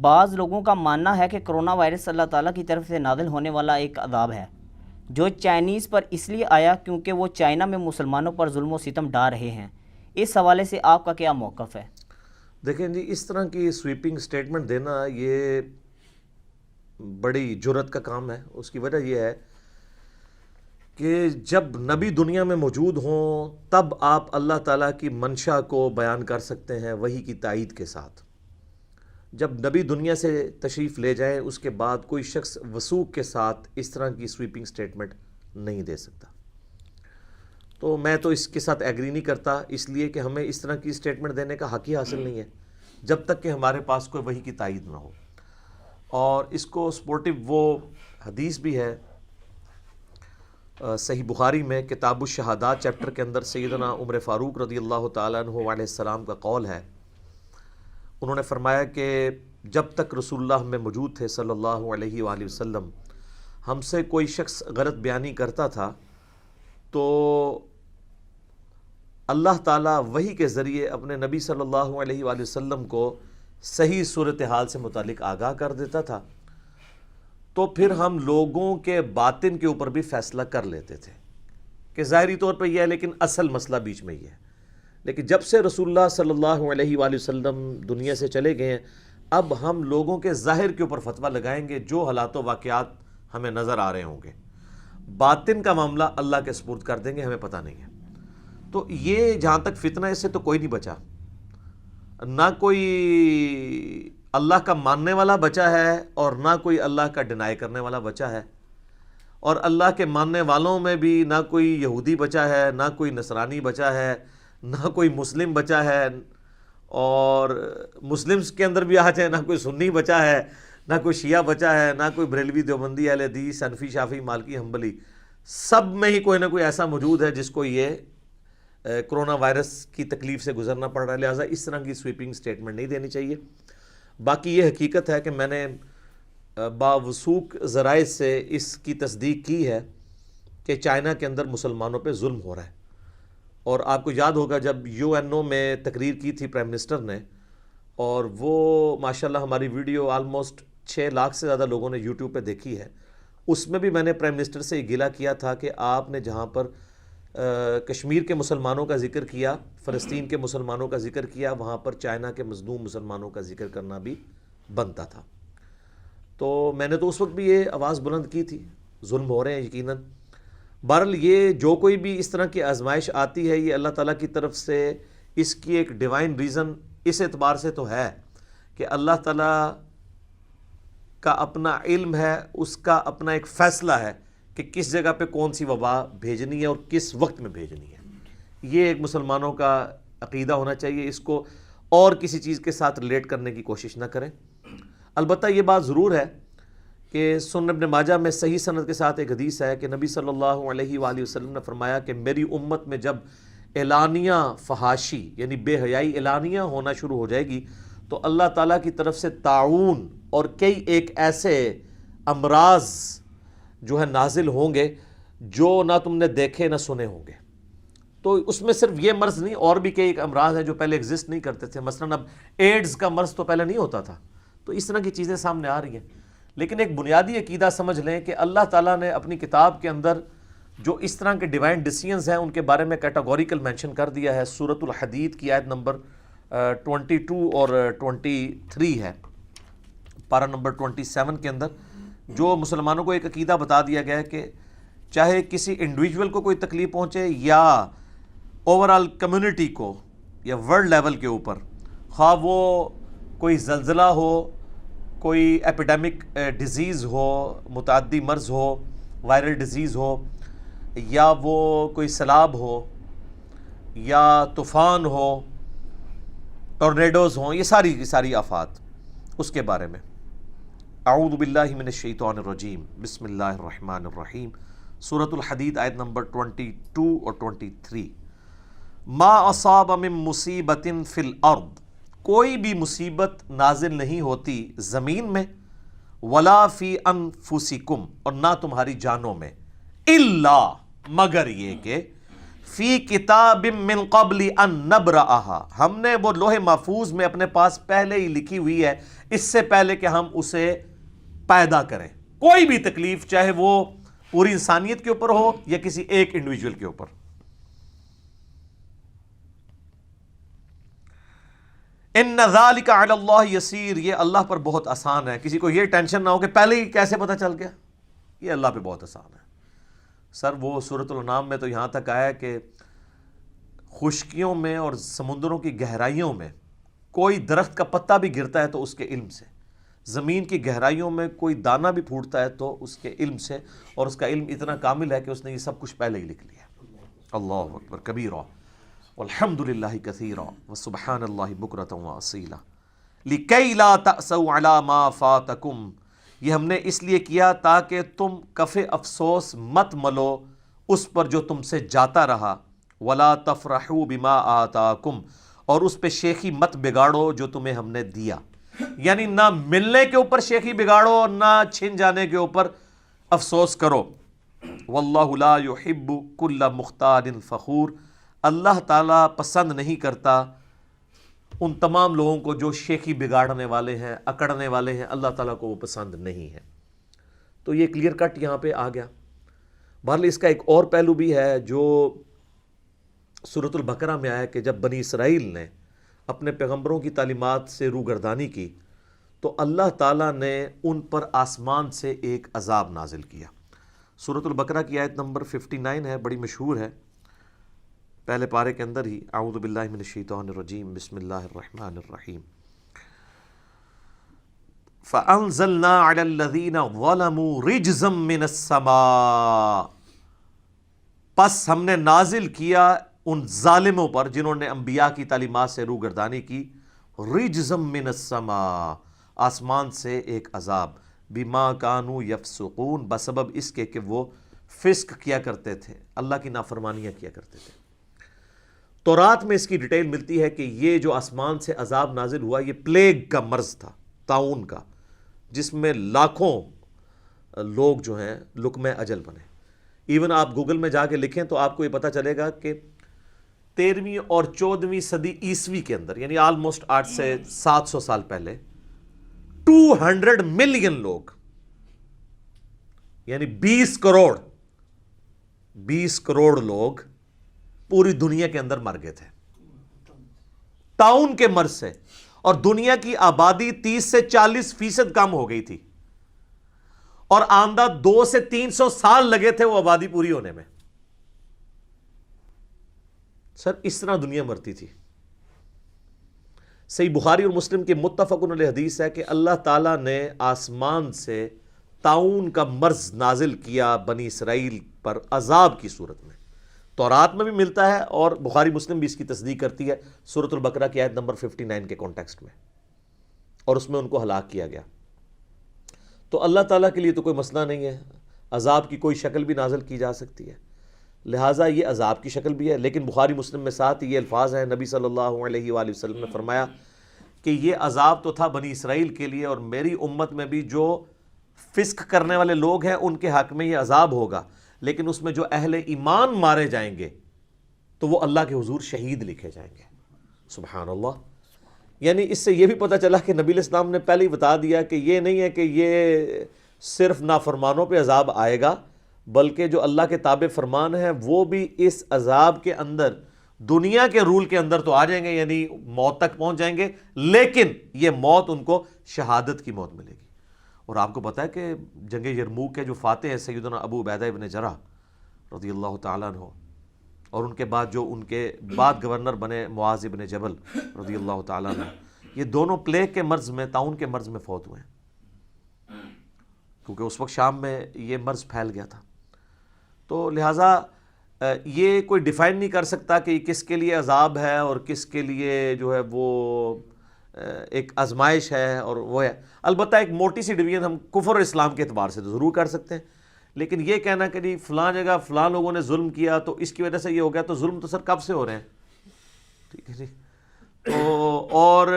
بعض لوگوں کا ماننا ہے کہ کرونا وائرس اللہ تعالیٰ کی طرف سے نازل ہونے والا ایک عذاب ہے جو چائنیز پر اس لیے آیا کیونکہ وہ چائنا میں مسلمانوں پر ظلم و ستم ڈھا رہے ہیں۔ اس حوالے سے آپ کا کیا موقف ہے؟ دیکھیں جی، اس طرح کی سویپنگ سٹیٹمنٹ دینا یہ بڑی جرت کا کام ہے۔ اس کی وجہ یہ ہے کہ جب نبی دنیا میں موجود ہوں تب آپ اللہ تعالیٰ کی منشا کو بیان کر سکتے ہیں وحی کی تائید کے ساتھ۔ جب نبی دنیا سے تشریف لے جائیں اس کے بعد کوئی شخص وثوق کے ساتھ اس طرح کی سویپنگ سٹیٹمنٹ نہیں دے سکتا۔ تو میں تو اس کے ساتھ ایگری نہیں کرتا، اس لیے کہ ہمیں اس طرح کی سٹیٹمنٹ دینے کا حق ہی حاصل نہیں ہے جب تک کہ ہمارے پاس کوئی وحی کی تائید نہ ہو۔ اور اس کو سپورٹیو وہ حدیث بھی ہے صحیح بخاری میں کتاب الشہادات چیپٹر کے اندر سیدنا عمر فاروق رضی اللہ تعالیٰ عنہ علیہ السلام کا قول ہے۔ انہوں نے فرمایا کہ جب تک رسول اللہ میں موجود تھے صلی اللہ علیہ وآلہ وسلم، ہم سے کوئی شخص غلط بیانی کرتا تھا تو اللہ تعالیٰ وحی کے ذریعے اپنے نبی صلی اللہ علیہ وآلہ وسلم کو صحیح صورتحال سے متعلق آگاہ کر دیتا تھا، تو پھر ہم لوگوں کے باطن کے اوپر بھی فیصلہ کر لیتے تھے کہ ظاہری طور پہ یہ ہے لیکن اصل مسئلہ بیچ میں یہ ہے۔ لیکن جب سے رسول اللہ صلی اللہ علیہ وآلہ وسلم دنیا سے چلے گئے ہیں، اب ہم لوگوں کے ظاہر کے اوپر فتویٰ لگائیں گے جو حالات و واقعات ہمیں نظر آ رہے ہوں گے، باطن کا معاملہ اللہ کے سپرد کر دیں گے، ہمیں پتہ نہیں ہے۔ تو یہ جہاں تک فتنہ اس سے تو کوئی نہیں بچا، نہ کوئی اللہ کا ماننے والا بچا ہے اور نہ کوئی اللہ کا ڈینائی کرنے والا بچا ہے، اور اللہ کے ماننے والوں میں بھی نہ کوئی یہودی بچا ہے، نہ کوئی نصرانی بچا ہے، نہ کوئی مسلم بچا ہے، اور مسلمز کے اندر بھی آ جائے نہ کوئی سنی بچا ہے، نہ کوئی شیعہ بچا ہے، نہ کوئی بریلوی دیوبندی اہل حدیث حنفی شافعی مالکی حنبلی، سب میں ہی کوئی نہ کوئی ایسا موجود ہے جس کو یہ کرونا وائرس کی تکلیف سے گزرنا پڑ رہا ہے۔ لہٰذا اس طرح کی سویپنگ سٹیٹمنٹ نہیں دینی چاہیے۔ باقی یہ حقیقت ہے کہ میں نے باوثوق ذرائع سے اس کی تصدیق کی ہے کہ چائنا کے اندر مسلمانوں پہ ظلم ہو رہا ہے، اور آپ کو یاد ہوگا جب UNO میں تقریر کی تھی پرائم منسٹر نے، اور وہ ماشاءاللہ ہماری ویڈیو آلموسٹ 6 لاکھ سے زیادہ لوگوں نے یوٹیوب پہ دیکھی ہے، اس میں بھی میں نے پرائم منسٹر سے یہ گلہ کیا تھا کہ آپ نے جہاں پر کشمیر کے مسلمانوں کا ذکر کیا، فلسطین کے مسلمانوں کا ذکر کیا، وہاں پر چائنا کے مظلوم مسلمانوں کا ذکر کرنا بھی بنتا تھا۔ تو میں نے تو اس وقت بھی یہ آواز بلند کی تھی، ظلم ہو رہے ہیں یقیناً۔ بہرحال یہ جو کوئی بھی اس طرح کی آزمائش آتی ہے یہ اللہ تعالیٰ کی طرف سے اس کی ایک ڈیوائن ریزن اس اعتبار سے تو ہے کہ اللہ تعالیٰ کا اپنا علم ہے، اس کا اپنا ایک فیصلہ ہے کہ کس جگہ پہ کون سی وبا بھیجنی ہے اور کس وقت میں بھیجنی ہے۔ یہ ایک مسلمانوں کا عقیدہ ہونا چاہیے، اس کو اور کسی چیز کے ساتھ ریلیٹ کرنے کی کوشش نہ کریں۔ البتہ یہ بات ضرور ہے کہ سنن ابن ماجہ میں صحیح سند کے ساتھ ایک حدیث ہے کہ نبی صلی اللہ علیہ وآلہ وسلم نے فرمایا کہ میری امت میں جب اعلانیہ فحاشی یعنی بے حیائی اعلانیہ ہونا شروع ہو جائے گی تو اللہ تعالیٰ کی طرف سے طاعون اور کئی ایک ایسے امراض جو ہے نازل ہوں گے جو نہ تم نے دیکھے نہ سنے ہوں گے۔ تو اس میں صرف یہ مرض نہیں، اور بھی کئی ایک امراض ہیں جو پہلے ایگزسٹ نہیں کرتے تھے، مثلا اب ایڈز کا مرض تو پہلے نہیں ہوتا تھا۔ تو اس طرح کی چیزیں سامنے آ رہی ہیں، لیکن ایک بنیادی عقیدہ سمجھ لیں کہ اللہ تعالیٰ نے اپنی کتاب کے اندر جو اس طرح کے ڈیوائن ڈیسیژنز ہیں ان کے بارے میں کیٹاگوریکل مینشن کر دیا ہے۔ سورۃ الحدید کی آیت نمبر 22 اور 23 ہے، پارہ نمبر 27 کے اندر جو مسلمانوں کو ایک عقیدہ بتا دیا گیا ہے کہ چاہے کسی انڈیویجول کو کوئی تکلیف پہنچے یا اوورآل کمیونٹی کو یا ورلڈ لیول کے اوپر، خواہ وہ کوئی زلزلہ ہو، کوئی ایپیڈیمک ڈیزیز ہو، متعدی مرض ہو، وائرل ڈیزیز ہو، یا وہ کوئی سیلاب ہو یا طوفان ہو، ٹورنیڈوز ہوں، یہ ساری آفات، اس کے بارے میں اعوذ باللہ من الشیطان الرجیم، بسم اللہ الرحمن الرحیم، سورۃ الحدید آیت نمبر 22 اور 23۔ ما اصاب من مصیبت فی الارض، کوئی بھی مصیبت نازل نہیں ہوتی زمین میں، ولا فی انفسکم، اور نہ تمہاری جانوں میں، الا مگر یہ کہ فی کتاب من قبل ان نبرأہا، ہم نے وہ لوح محفوظ میں اپنے پاس پہلے ہی لکھی ہوئی ہے، اس سے پہلے کہ ہم اسے پیدا کریں۔ کوئی بھی تکلیف چاہے وہ پوری انسانیت کے اوپر ہو یا کسی ایک انڈیویجول کے اوپر۔ ان ذالک علی اللہ یسیر، یہ اللہ پر بہت آسان ہے۔ کسی کو یہ ٹینشن نہ ہو کہ پہلے ہی کیسے پتہ چل گیا، یہ اللہ پہ بہت آسان ہے۔ سر وہ سورۃ الانعام میں تو یہاں تک آیا ہے کہ خشکیوں میں اور سمندروں کی گہرائیوں میں کوئی درخت کا پتا بھی گرتا ہے تو اس کے علم سے، زمین کی گہرائیوں میں کوئی دانہ بھی پھوٹتا ہے تو اس کے علم سے، اور اس کا علم اتنا کامل ہے کہ اس نے یہ سب کچھ پہلے ہی لکھ لیا۔ اللہ اکبر کبیرا والحمد للہ کثیرا وسبحان اللہ بکرۃ واصیلا لکی لا تأسوا علی ما فاتکم، یہ ہم نے اس لیے کیا تاکہ تم کف افسوس مت ملو اس پر جو تم سے جاتا رہا، ولا تفرحوا بما آتاکم، اور اس پہ شیخی مت بگاڑو جو تمہیں ہم نے دیا، یعنی نہ ملنے کے اوپر شیخی بگاڑو اور نہ چھن جانے کے اوپر افسوس کرو۔ واللہ لا یحب کل مختال فخور، اللہ تعالیٰ پسند نہیں کرتا ان تمام لوگوں کو جو شیخی بگاڑنے والے ہیں، اکڑنے والے ہیں، اللہ تعالیٰ کو وہ پسند نہیں ہے۔ تو یہ کلیئر کٹ یہاں پہ آ گیا۔ بہرحال اس کا ایک اور پہلو بھی ہے جو سورۃ البقرہ میں آیا کہ جب بنی اسرائیل نے اپنے پیغمبروں کی تعلیمات سے روگردانی کی تو اللہ تعالیٰ نے ان پر آسمان سے ایک عذاب نازل کیا۔ سورۃ البقرہ کی آیت نمبر 59 ہے، بڑی مشہور ہے، پہلے پارے کے اندر ہی، اعوذ باللہ من الشیطان الرجیم، بسم اللہ الرحمن الرحیم۔ فَأَنزَلْنَا عَلَى الَّذِينَ ظَلَمُوا رِجْزًا مِّنَ السَّمَاءِ، پس ہم نے نازل کیا ان ظالموں پر جنہوں نے انبیاء کی تعلیمات سے روگردانی کی، رِجْزًا مِّنَ السَّمَاءِ، آسمان سے ایک عذاب، بِمَا كَانُوا يَفْسُقُونَ، بسبب اس کے کہ وہ فسق کیا کرتے تھے، اللہ کی نافرمانیاں کیا کرتے تھے۔ تورات میں اس کی ڈیٹیل ملتی ہے کہ یہ جو آسمان سے عذاب نازل ہوا یہ پلیگ کا مرض تھا، طاعون کا، جس میں لاکھوں لوگ جو ہیں لقمہ اجل بنے۔ ایون آپ گوگل میں جا کے لکھیں تو آپ کو یہ پتہ چلے گا کہ 13ویں اور 14ویں صدی عیسوی کے اندر، یعنی آلموسٹ 8 سے 700 سال پہلے، 200 ملین لوگ، یعنی 20 کروڑ لوگ پوری دنیا کے اندر مر گئے تھے طاعون کے مرض سے، اور دنیا کی آبادی 30 سے 40% کم ہو گئی تھی، اور آندہ 200 سے 300 سال لگے تھے وہ آبادی پوری ہونے میں۔ سر اس طرح دنیا مرتی تھی۔ صحیح بخاری اور مسلم کے متفقن علیہ حدیث ہے کہ اللہ تعالیٰ نے آسمان سے طاعون کا مرض نازل کیا بنی اسرائیل پر عذاب کی صورت میں۔ تورات میں بھی ملتا ہے اور بخاری مسلم بھی اس کی تصدیق کرتی ہے سورۃ البقرہ کی آیت نمبر 59 کے کانٹیکسٹ میں، اور اس میں ان کو ہلاک کیا گیا۔ تو اللہ تعالیٰ کے لیے تو کوئی مسئلہ نہیں ہے، عذاب کی کوئی شکل بھی نازل کی جا سکتی ہے، لہٰذا یہ عذاب کی شکل بھی ہے۔ لیکن بخاری مسلم میں ساتھ یہ الفاظ ہیں، نبی صلی اللہ علیہ وآلہ وسلم نے فرمایا کہ یہ عذاب تو تھا بنی اسرائیل کے لیے، اور میری امت میں بھی جو فسق کرنے والے لوگ ہیں ان کے حق میں یہ عذاب ہوگا، لیکن اس میں جو اہل ایمان مارے جائیں گے تو وہ اللہ کے حضور شہید لکھے جائیں گے۔ سبحان اللہ۔ یعنی اس سے یہ بھی پتہ چلا کہ نبی علیہ السلام نے پہلے ہی بتا دیا کہ یہ نہیں ہے کہ یہ صرف نافرمانوں پہ عذاب آئے گا، بلکہ جو اللہ کے تابع فرمان ہیں وہ بھی اس عذاب کے اندر دنیا کے رول کے اندر تو آ جائیں گے، یعنی موت تک پہنچ جائیں گے، لیکن یہ موت ان کو شہادت کی موت ملے گی۔ اور آپ کو پتہ ہے کہ جنگ یرموک کے جو فاتح ہیں سیدنا ابو عبیدہ ابن جرح رضی اللہ تعالیٰ عنہ، اور ان کے بعد جو ان کے بعد گورنر بنے معاذ ابن جبل رضی اللہ تعالیٰ عنہ، یہ دونوں پلیگ کے مرض میں، طاعون کے مرض میں فوت ہوئے ہیں، کیونکہ اس وقت شام میں یہ مرض پھیل گیا تھا۔ تو لہٰذا یہ کوئی ڈیفائن نہیں کر سکتا کہ کس کے لیے عذاب ہے اور کس کے لیے جو ہے وہ ایک آزمائش ہے اور وہ ہے۔ البتہ ایک موٹی سی ڈویژن ہم کفر اور اسلام کے اعتبار سے تو ضرور کر سکتے ہیں، لیکن یہ کہنا کہ جی فلاں جگہ فلاں لوگوں نے ظلم کیا تو اس کی وجہ سے یہ ہو گیا، تو ظلم تو سر کب سے ہو رہے ہیں، ٹھیک ہے جی۔ تو اور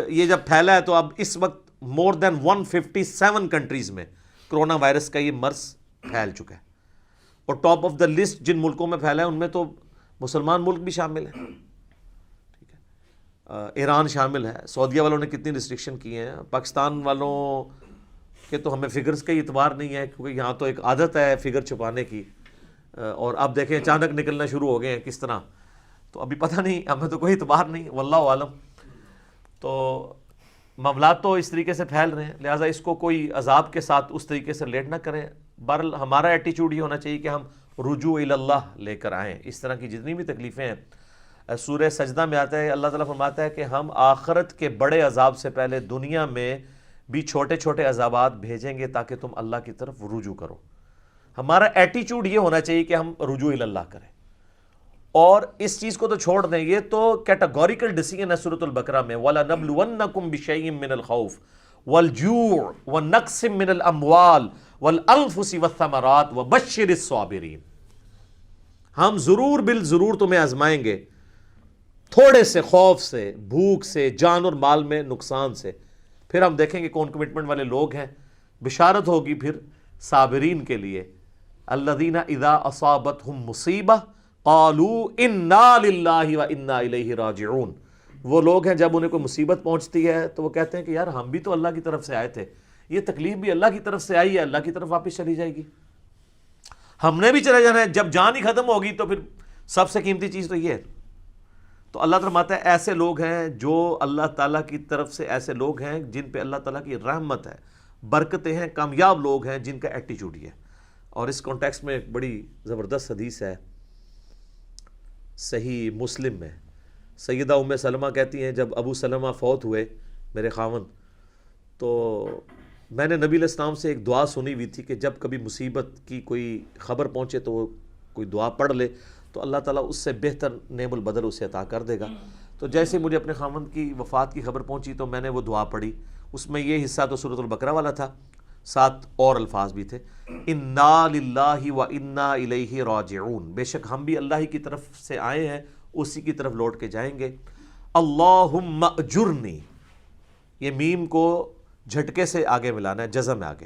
یہ جب پھیلا ہے تو اب اس وقت مور دین 157 کنٹریز میں کرونا وائرس کا یہ مرض پھیل چکا ہے، اور ٹاپ آف دا لسٹ جن ملکوں میں پھیلا ہے ان میں تو مسلمان ملک بھی شامل ہیں، ٹھیک ہے، ایران شامل ہے، سعودیہ والوں نے کتنی ریسٹرکشن کی ہیں، پاکستان والوں کے تو ہمیں فگرز کا اعتبار نہیں ہے کیونکہ یہاں تو ایک عادت ہے فگر چھپانے کی، اور اب دیکھیں اچانک نکلنا شروع ہو گئے ہیں کس طرح، تو ابھی پتہ نہیں، ہمیں تو کوئی اعتبار نہیں، واللہ عالم۔ تو معاملات تو اس طریقے سے پھیل رہے ہیں، لہٰذا اس کو کوئی عذاب کے ساتھ اس طریقے سے ریلیٹ نہ کریں۔ بہرحال ہمارا ایٹیچیوڈ یہ ہونا چاہیے کہ ہم رجوع الی اللہ لے کر آئیں۔ اس طرح کی جتنی بھی تکلیفیں ہیں، سورہ سجدہ میں آتا ہے، اللہ تعالیٰ فرماتا ہے کہ ہم آخرت کے بڑے عذاب سے پہلے دنیا میں بھی چھوٹے چھوٹے عذابات بھیجیں گے تاکہ تم اللہ کی طرف رجوع کرو۔ ہمارا ایٹیچیوڈ یہ ہونا چاہیے کہ ہم رجوع الی اللہ کریں، اور اس چیز کو تو چھوڑ دیں، یہ تو کیٹاگوریکل ڈیسیژن ہے سورۃ البقرہ میں، وَلَنَبْلُوَنَّكُمْ بِشَيْءٍ مِّنَ الْخَوْفِ وَالْجُوعِ وَنَقْصٍ مِّنَ الْأَمْوَالِ وَالْأَنفُسِ وَالثَّمَرَاتِ وَبَشِّرِ الصَّابِرِينَ۔ ہم ضرور بالضرور تمہیں آزمائیں گے، تھوڑے سے خوف سے، بھوک سے، جان اور مال میں نقصان سے، پھر ہم دیکھیں گے کون کمٹمنٹ والے لوگ ہیں۔ بشارت ہوگی پھر صابرین کے لیے، الذین اذا اصابتہم مصیبہ قالوا انا للہ وانا الیہ راجعون۔ وہ لوگ ہیں جب انہیں کوئی مصیبت پہنچتی ہے تو وہ کہتے ہیں کہ یار ہم بھی تو اللہ کی طرف سے آئے تھے، یہ تکلیف بھی اللہ کی طرف سے آئی ہے، اللہ کی طرف واپس چلی جائے گی، ہم نے بھی چلے جانا ہے، جب جان ہی ختم ہوگی تو پھر سب سے قیمتی چیز تو یہ ہے۔ تو اللہ تعالیٰ فرماتا ہے ایسے لوگ ہیں جو اللہ تعالیٰ کی طرف سے، ایسے لوگ ہیں جن پہ اللہ تعالیٰ کی رحمت ہے، برکتیں ہیں، کامیاب لوگ ہیں جن کا ایٹیچیوڈ یہ ہے۔ اور اس کانٹیکسٹ میں ایک بڑی زبردست حدیث ہے صحیح مسلم میں، سیدہ ام سلمہ کہتی ہیں جب ابو سلمہ فوت ہوئے میرے خاوند، تو میں نے نبی علیہ السلام سے ایک دعا سنی ہوئی تھی کہ جب کبھی مصیبت کی کوئی خبر پہنچے تو وہ کوئی دعا پڑھ لے تو اللہ تعالیٰ اس سے بہتر نعم البدل اسے عطا کر دے گا۔ تو جیسے مجھے اپنے خاوند کی وفات کی خبر پہنچی تو میں نے وہ دعا پڑھی، اس میں یہ حصہ تو سورۃ البقرہ والا تھا، 7 اور الفاظ بھی تھے، انا للہ و انا الیہ راجعون، بے شک ہم بھی اللہ ہی کی طرف سے آئے ہیں، اسی کی طرف لوٹ کے جائیں گے۔ اللہم اجرنی، یہ میم کو جھٹکے سے آگے ملانا ہے، جزم میں آگے،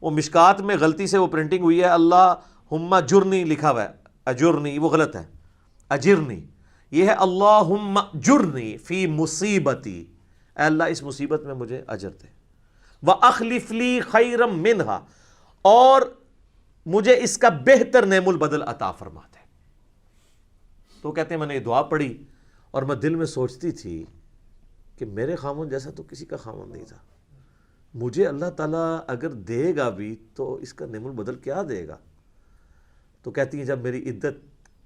وہ مشکات میں غلطی سے وہ پرنٹنگ ہوئی ہے، اللہم اجرنی لکھا ہوا ہے، اجرنی وہ غلط ہے، اجرنی یہ ہے اللہم اجرنی فی مصیبتی، اے اللہ اس مصیبت میں مجھے اجر دے، وَأَخْلِفْ لِي خَيْرًا مِّنْهَا، اور مجھے اس کا بہتر نعم البدل عطا فرما دے۔ تو کہتے ہیں میں نے یہ دعا پڑھی اور میں دل میں سوچتی تھی کہ میرے خاوند جیسا تو کسی کا خاوند نہیں تھا، مجھے اللہ تعالیٰ اگر دے گا بھی تو اس کا نعم البدل کیا دے گا۔ تو کہتی ہیں جب میری عدت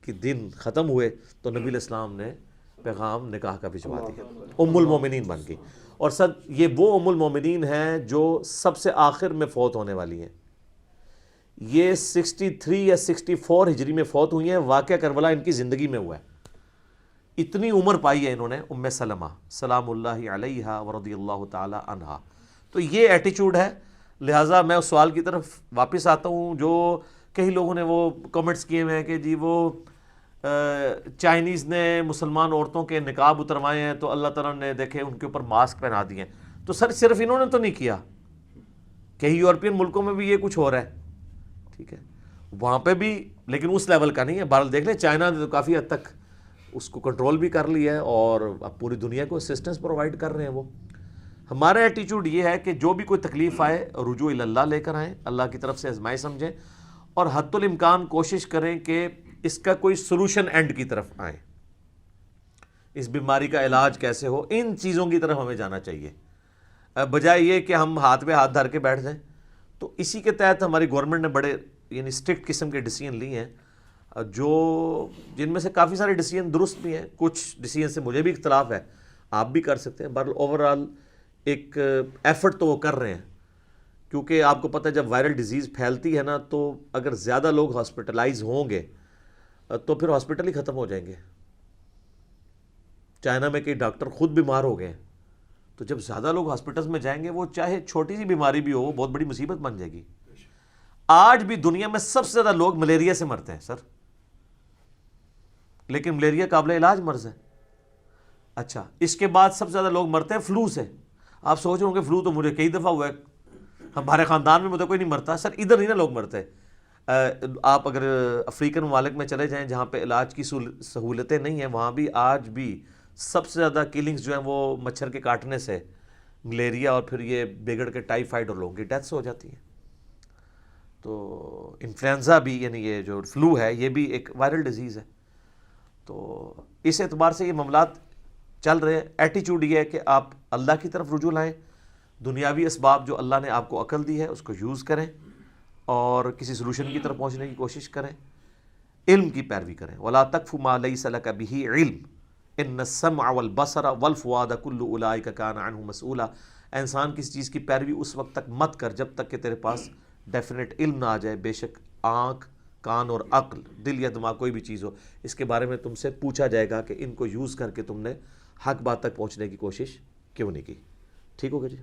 کے دن ختم ہوئے تو نبی علیہ السلام نے پیغام نکاح کا بھجوا دیا، ام المومنین بن گئی، اور سر یہ وہ ام المومنین ہیں جو سب سے آخر میں فوت ہونے والی ہیں، یہ 63 یا 64 ہجری میں فوت ہوئی ہیں، واقعہ کربلا ان کی زندگی میں ہوا ہے، اتنی عمر پائی ہے انہوں نے، ام سلمہ سلام اللہ علیہا ورضی اللہ تعالی عنہا۔ تو یہ ایٹیچیوڈ ہے، لہٰذا میں اس سوال کی طرف واپس آتا ہوں جو کئی لوگوں نے وہ کمنٹس کیے ہوئے ہیں کہ جی وہ چائنیز نے مسلمان عورتوں کے نقاب اتروائے ہیں تو اللہ تعالیٰ نے دیکھے ان کے اوپر ماسک پہنا دیے ہیں، تو سر صرف انہوں نے تو نہیں کیا، کئی یورپین ملکوں میں بھی یہ کچھ ہو رہا ہے، ٹھیک ہے، وہاں پہ بھی، لیکن اس لیول کا نہیں ہے۔ بہرحال دیکھ لیں چائنا نے تو کافی حد تک اس کو کنٹرول بھی کر لیا ہے اور اب پوری دنیا کو اسسٹنس پرووائڈ کر رہے ہیں وہ۔ ہمارا ایٹیچیوڈ یہ ہے کہ جو بھی کوئی تکلیف آئے رجوع الی اللہ لے کر آئیں، اللہ کی طرف سے آزمائش سمجھیں، اور حد الامکان کوشش کریں کہ اس کا کوئی سلوشن اینڈ کی طرف آئیں، اس بیماری کا علاج کیسے ہو، ان چیزوں کی طرف ہمیں جانا چاہیے، بجائے یہ کہ ہم ہاتھ پہ ہاتھ دھر کے بیٹھ جائیں۔ تو اسی کے تحت ہماری گورنمنٹ نے بڑے یعنی اسٹرکٹ قسم کے ڈیسیژن لیے ہیں، جو جن میں سے کافی سارے ڈیسیژن درست بھی ہیں، کچھ ڈیسیژن سے مجھے بھی اختلاف ہے، آپ بھی کر سکتے ہیں، بہرحال اوورآل ایک ایفرٹ تو وہ کر رہے ہیں، کیونکہ آپ کو پتہ ہے جب وائرل ڈیزیز پھیلتی ہے نا تو اگر زیادہ لوگ ہاسپٹلائز ہوں گے تو پھر ہاسپٹل ہی ختم ہو جائیں گے۔ چائنا میں کئی ڈاکٹر خود بیمار ہو گئے ہیں، تو جب زیادہ لوگ ہاسپٹلز میں جائیں گے، وہ چاہے چھوٹی سی بیماری بھی ہو وہ بہت بڑی مصیبت بن جائے گی۔ آج بھی دنیا میں سب سے زیادہ لوگ ملیریا سے مرتے ہیں سر، لیکن ملیریا قابل علاج مرض ہے۔ اچھا، اس کے بعد سب سے زیادہ لوگ مرتے ہیں فلو سے۔ آپ سوچ رہے ہوں گے فلو تو مجھے کئی دفعہ ہوا ہے، ہمارے خاندان میں مجھے کوئی نہیں مرتا، سر ادھر نہیں نا لوگ مرتے، آپ اگر افریقن ممالک میں چلے جائیں جہاں پہ علاج کی سہولتیں نہیں ہیں، وہاں بھی آج بھی سب سے زیادہ کلنگز جو ہیں وہ مچھر کے کاٹنے سے، ملیریا اور پھر یہ بگڑ کے ٹائیفائڈ اور لوگوں کی ڈیتھس ہو جاتی ہیں۔ تو انفلوئنزا بھی، یعنی یہ جو فلو ہے، یہ بھی ایک وائرل ڈیزیز ہے۔ تو اس اعتبار سے یہ معاملات چل رہے ہیں۔ ایٹیچیوڈ یہ ہے کہ آپ اللہ کی طرف رجوع لائیں، دنیاوی اسباب جو اللہ نے آپ کو عقل دی ہے اس کو یوز کریں اور کسی سلوشن کی طرف پہنچنے کی کوشش کریں، علم کی پیروی کریں۔ وَلَا تَقْفُ مَا لَيْسَ لَكَ بِهِ عِلْمٌ إِنَّ السَّمْعَ وَالْبَصَرَ وَالْفُؤَادَ كُلُّ أُولَٰئِكَ كَانَ عَنْهُ مَسْئُولًا۔ انسان کسی چیز کی پیروی اس وقت تک مت کر جب تک کہ تیرے پاس ڈیفینیٹ علم نہ آ جائے۔ بے شک آنکھ، کان اور عقل، دل یا دماغ کوئی بھی چیز ہو، اس کے بارے میں تم سے پوچھا جائے گا کہ ان کو یوز کر کے تم نے حق بات تک پہنچنے کی کوشش کیوں نہیں کی۔ ٹھیک ہوگا جی؟